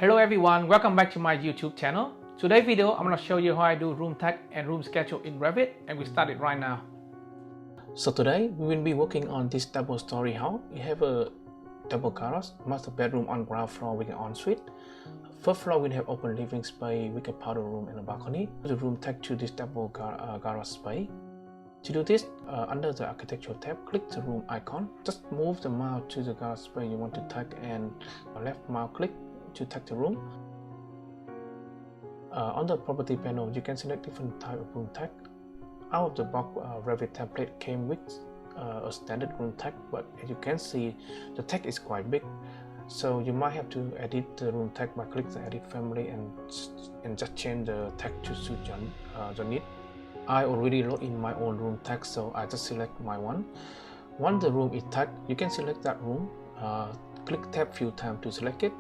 Hello everyone, welcome back to my YouTube channel. Today's video, I'm going to show you how I do room tag and room schedule in Revit, and we start it right now. So today, we will be working on this double story house. We have a double garage, master bedroom on ground floor with an ensuite. First floor will have open living space with a powder room and a balcony. The room tag to this double garage space. To do this, under the architectural tab, click the room icon. Just move the mouse to the garage space you want to tag and left mouse click to tag the room. On the property panel, you can select different type of room tag. Out of the box, Revit template came with a standard room tag, but as you can see, the tag is quite big. So you might have to edit the room tag by click the edit family and just change the tag to suit your need. I already load in my own room tag, so I just select my one. Once the room is tagged, you can select that room. Click tab few times to select it.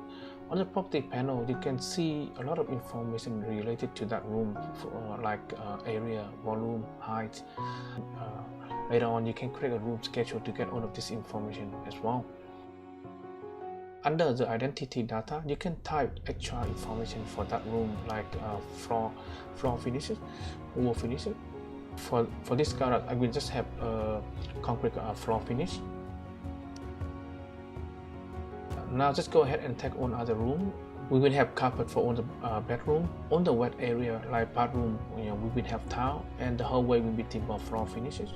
On the property panel, you can see a lot of information related to that room, like area, volume, height. Later on, you can create a room schedule to get all of this information as well. Under the identity data, you can type extra information for that room, like floor finishes, wall finishes. For this garage, I will just have a concrete floor finish. Now just go ahead and tag on other room. We will have carpet for all the bedroom. On the wet area like bathroom, we will have tile, and the hallway will be timber floor finishes.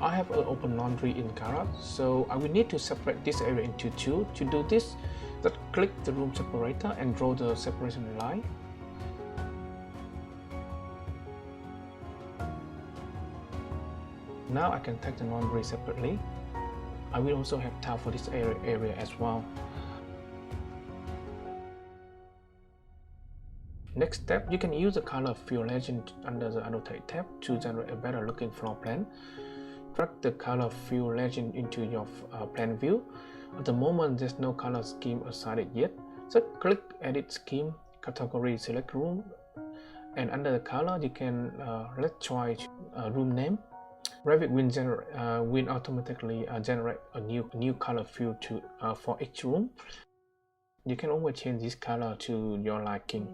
I have an open laundry in garage, so I will need to separate this area into two. To do this, just click the room separator and draw the separation line. Now I can tag the laundry separately. I will also have tile for this area as well. Next step, you can use the color fill legend under the annotate tab to generate a better looking floor plan. Drag the color fill legend into your plan view. At the moment, there's no color scheme assigned yet. So click edit scheme, category, select room, and under the color you can let's try room name. Revit will automatically generate a new color fill for each room. You can always change this color to your liking.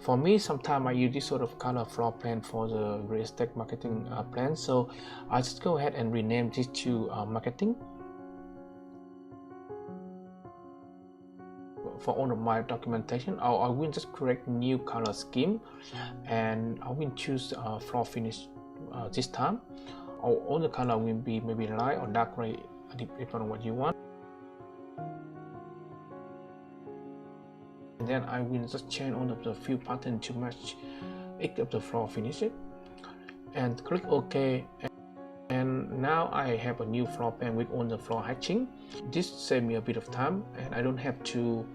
For me, sometimes I use this sort of color floor plan for the real estate marketing plan, so I just go ahead and rename this to marketing. For all of my documentation, I will just create new color scheme, and I will choose floor finish this time. All the color will be maybe light or dark gray, depending on what you want. And then I will just change all of the fill pattern to match each of the floor finishes, and click OK. And now I have a new floor plan with all the floor hatching. This saves me a bit of time, and I don't have to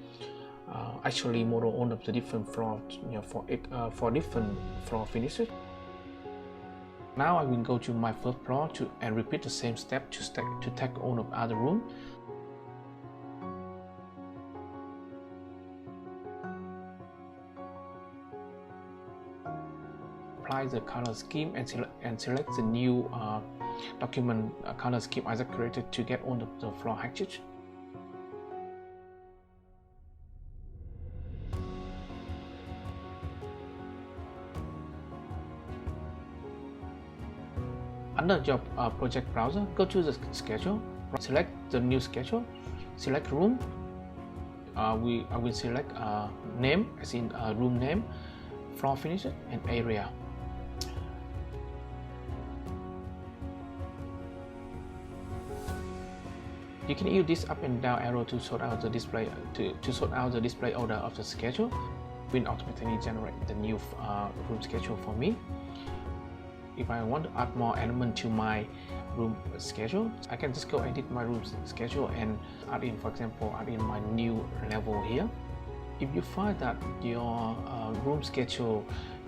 actually model all of the different floors for different floor finishes. Now I will go to my first floor and repeat the same step to tag all of other room. Apply the color scheme and select the new document color scheme I just created to get all of the floor hatches. Under your project browser, go to the schedule, select the new schedule, select room. I will select name, as in room name, floor finish, and area. You can use this up and down arrow to sort out the display order of the schedule. It will automatically generate the new room schedule for me. If I want to add more element to my room schedule, I can just go edit my room schedule and add in, for example, add in my new level here. If you find that your room schedule,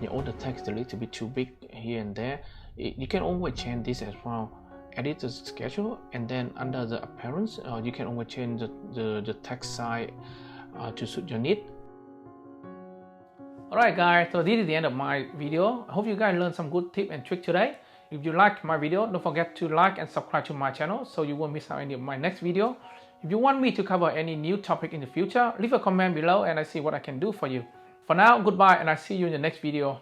all the text a little bit too big here and there, you can always change this as well. Edit the schedule, and then under the appearance, you can always change the text size to suit your need. Alright guys, so this is the end of my video. I hope you guys learned some good tips and tricks today. If you like my video, don't forget to like and subscribe to my channel so you won't miss out any of my next video. If you want me to cover any new topic in the future, leave a comment below and I see what I can do for you. For now, goodbye and I see you in the next video.